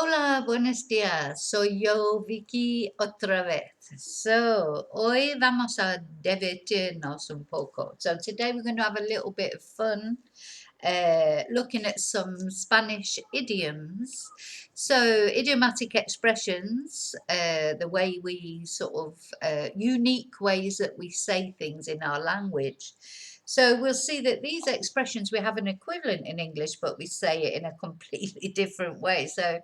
Hola, buenos días. Soy yo, Vicky, otra vez. Hoy vamos a divertirnos un poco. So, today we're going to have a little bit of fun looking at some Spanish idioms. So, idiomatic expressions, the way we sort of unique ways that we say things in our language. So we'll see that these expressions, we have an equivalent in English, but we say it in a completely different way. So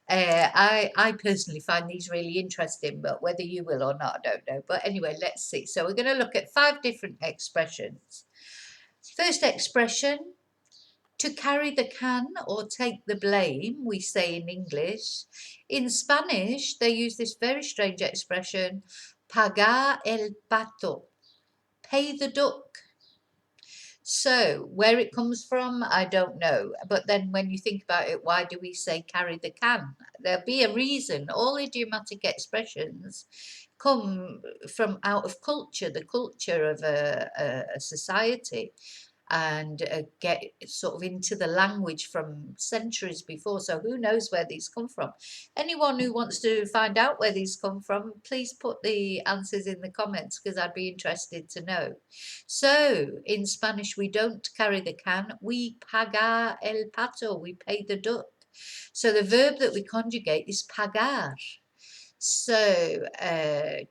I personally find these really interesting, but whether you will or not, I don't know. But anyway, let's see. So we're going to look at 5 different expressions. First expression, to carry the can or take the blame, we say in English. In Spanish, they use this very strange expression, pagar el pato, pay the duck. So, where it comes from, I don't know. But then when you think about it, why do we say carry the can? There'll be a reason. All idiomatic expressions come from out of culture, the culture of a society, and get sort of into the language from centuries before. So who knows where these come from? Anyone who wants to find out where these come from, please put the answers in the comments because I'd be interested to know. So in Spanish, we don't carry the can, we pagar el pato, we pay the duck. So the verb that we conjugate is pagar. So,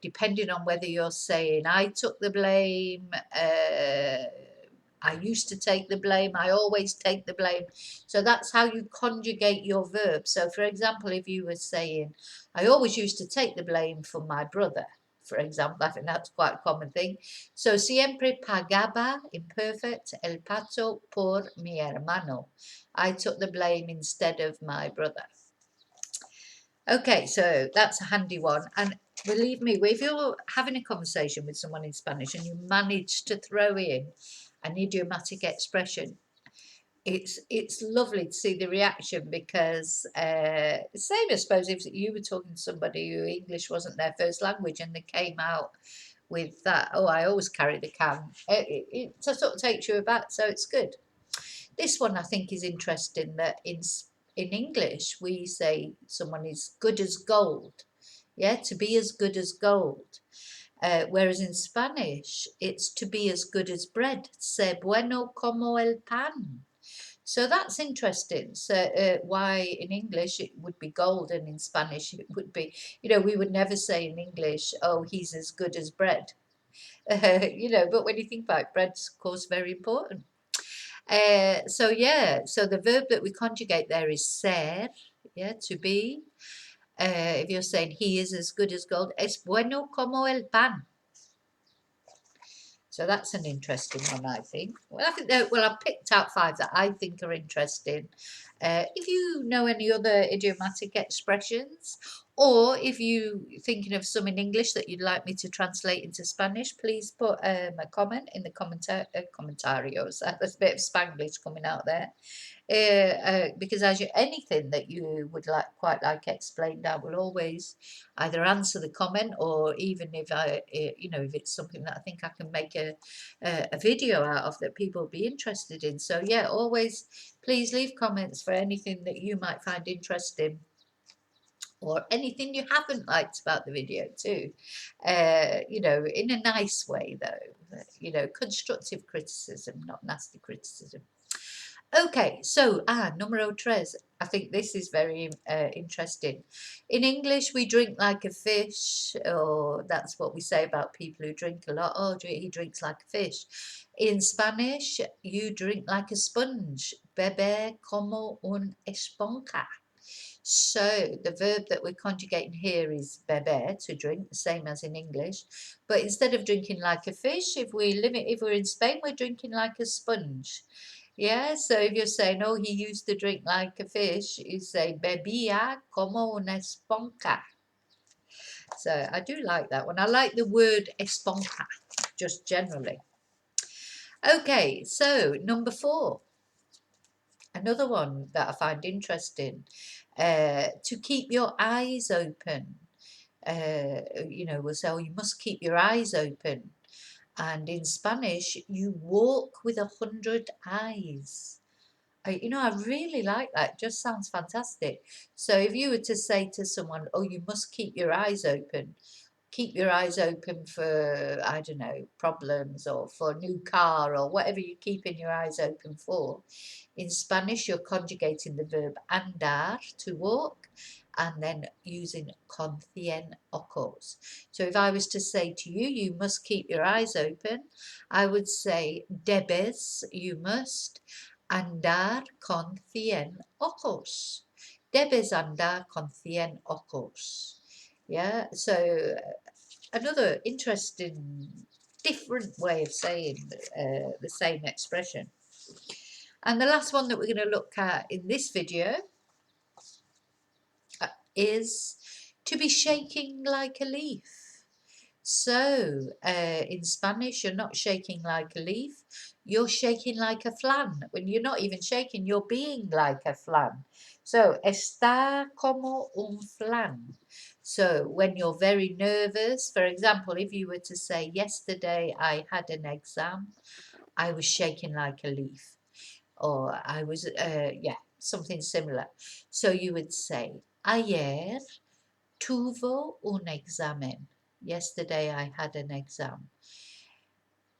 depending on whether you're saying I took the blame, I used to take the blame, I always take the blame. So that's how you conjugate your verb. So, for example, if you were saying, I always used to take the blame for my brother, for example, I think that's quite a common thing. So, siempre pagaba, imperfect, el pato por mi hermano. I took the blame instead of my brother. Okay, so that's a handy one. And believe me, if you're having a conversation with someone in Spanish and you manage to throw in an idiomatic expression, it's lovely to see the reaction because same, I suppose, if you were talking to somebody who English wasn't their first language and they came out with that, oh, I always carry the can, it sort of takes you aback, so it's good. This one I think is interesting that in English we say someone is good as gold. Yeah, to be as good as gold. Whereas in Spanish it's to be as good as bread. Se bueno como el pan. So that's interesting. So why in English it would be gold and in Spanish it would be, we would never say in English, oh, he's as good as bread. But when you think about it, bread's of course very important. So the verb that we conjugate there is ser, yeah, to be. If you're saying he is as good as gold, es bueno como el pan. So that's an interesting one, I think. Well, I've picked out 5 that I think are interesting. If you know any other idiomatic expressions, or if you're thinking of some in English that you'd like me to translate into Spanish, please put a comment in the commentarios. There's a bit of Spanglish coming out there. Because anything that you would quite like explained, I will always either answer the comment, or even if if it's something that I think I can make a video out of that people will be interested in. So yeah, always please leave comments for anything that you might find interesting, or anything you haven't liked about the video too. In a nice way though. Constructive criticism, not nasty criticism. Okay, so numero tres. I think this is very interesting. In English, we drink like a fish, or that's what we say about people who drink a lot. Oh, he drinks like a fish. In Spanish, you drink like a sponge. Beber como un esponja. So the verb that we're conjugating here is beber, to drink, the same as in English. But instead of drinking like a fish, if we're in Spain, we're drinking like a sponge. Yeah, so if you're saying, oh, he used to drink like a fish, you say bebía como una esponja. So I do like that one. I like the word esponja, just generally. Okay, so number 4. Another one that I find interesting. To keep your eyes open. We'll say, oh, you must keep your eyes open. And in Spanish, you walk with 100 eyes. You know, I really like that. It just sounds fantastic. So if you were to say to someone, oh, you must keep your eyes open for, I don't know, problems or for a new car or whatever you're keeping your eyes open for. In Spanish, you're conjugating the verb andar, to walk, and then using con cien ojos. So if I was to say to you, you must keep your eyes open, I would say debes, you must, andar con cien ojos. Debes andar con cien ojos. Yeah, so another interesting, different way of saying the same expression. And the last one that we're going to look at in this video is to be shaking like a leaf. So in Spanish, you're not shaking like a leaf, you're shaking like a flan. When you're not even shaking, you're being like a flan. So, estar como un flan. So when you're very nervous, for example, if you were to say, yesterday I had an exam, I was shaking like a leaf. Or I was, yeah, something similar. So you would say, ayer tuvo un examen. Yesterday I had an exam.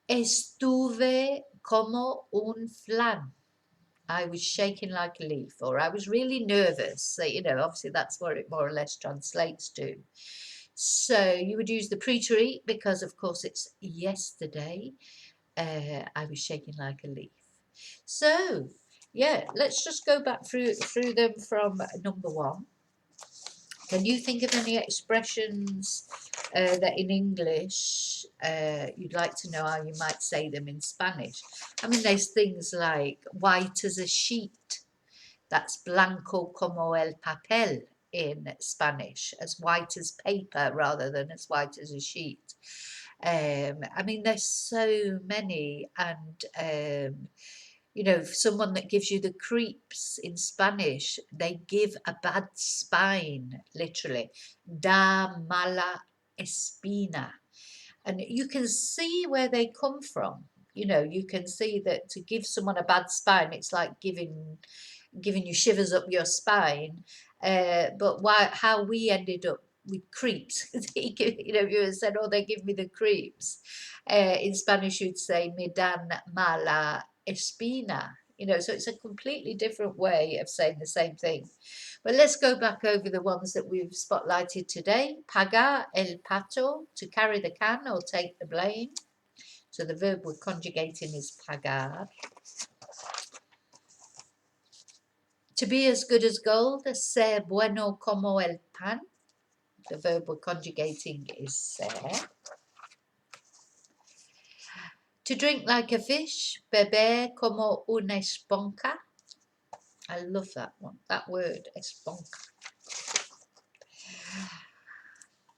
Estuve como un flan. I was shaking like a leaf, or I was really nervous. So, you know, obviously that's what it more or less translates to. So you would use the preterite because, of course, it's yesterday. I was shaking like a leaf. So, yeah, let's just go back through them from number one. Can you think of any expressions that in English you'd like to know how you might say them in Spanish? I mean, there's things like white as a sheet. That's blanco como el papel in Spanish, as white as paper rather than as white as a sheet. I mean, there's so many, and you know, someone that gives you the creeps in Spanish, they give a bad spine, literally. Da mala espina. And you can see where they come from. You know, you can see that to give someone a bad spine, it's like giving you shivers up your spine. But how we ended up with creeps, you know, you said, oh, they give me the creeps. In Spanish, you'd say, me dan mala espina. You know, so it's a completely different way of saying the same thing. But let's go back over the ones that we've spotlighted today. Pagar el pato, to carry the can or take the blame. So the verb we're conjugating is pagar. To be as good as gold, ser bueno como el pan. The verb we're conjugating is ser. To drink like a fish, beber como una esponja. I love that one, that word, esponja.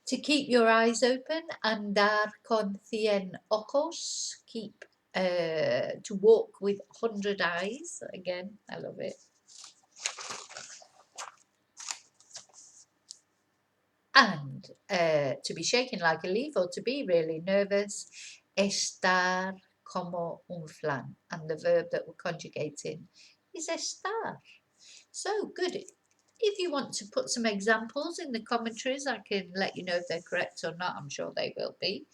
To keep your eyes open, andar con cien ojos. To walk with 100 eyes. Again, I love it. And to be shaken like a leaf or to be really nervous, estar como un flan. And the verb that we're conjugating is estar. So good. If you want to put some examples in the commentaries, I can let you know if they're correct or not. I'm sure they will be.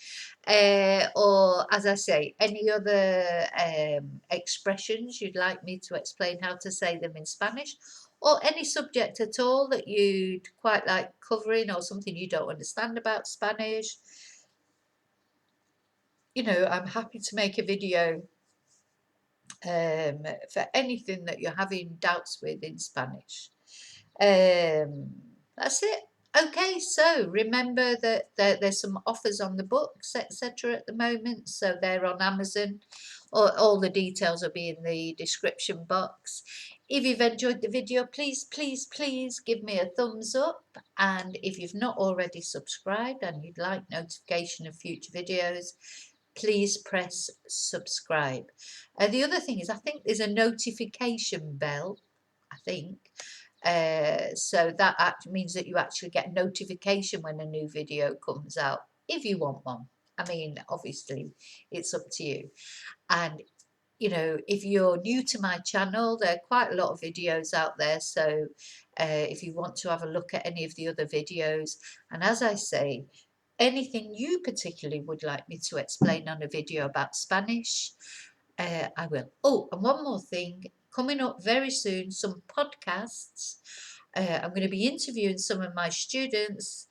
Or, as I say, any other expressions you'd like me to explain how to say them in Spanish, or any subject at all that you'd quite like covering, or something you don't understand about Spanish. You know, I'm happy to make a video for anything that you're having doubts with in Spanish. That's it. Okay, so remember that there's some offers on the books, etc. at the moment. So they're on Amazon. All the details will be in the description box. If you've enjoyed the video, please, please, please give me a thumbs up. And if you've not already subscribed and you'd like notification of future videos, please press subscribe. The other thing is, I think there's a notification bell, I think. So that means that you actually get notification when a new video comes out, if you want one. I mean, obviously, it's up to you. And if you're new to my channel, there are quite a lot of videos out there. So if you want to have a look at any of the other videos, and as I say, anything you particularly would like me to explain on a video about Spanish, I will. Oh, and one more thing coming up very soon, some podcasts. I'm going to be interviewing some of my students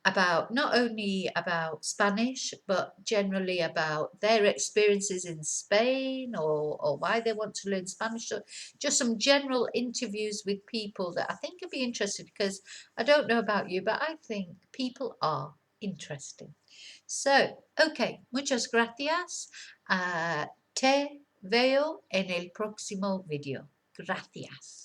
about not only about Spanish, but generally about their experiences in Spain, or why they want to learn Spanish. So just some general interviews with people that I think would be interesting, because I don't know about you, but I think people are interesting. So, okay, muchas gracias. Te veo en el próximo video. Gracias.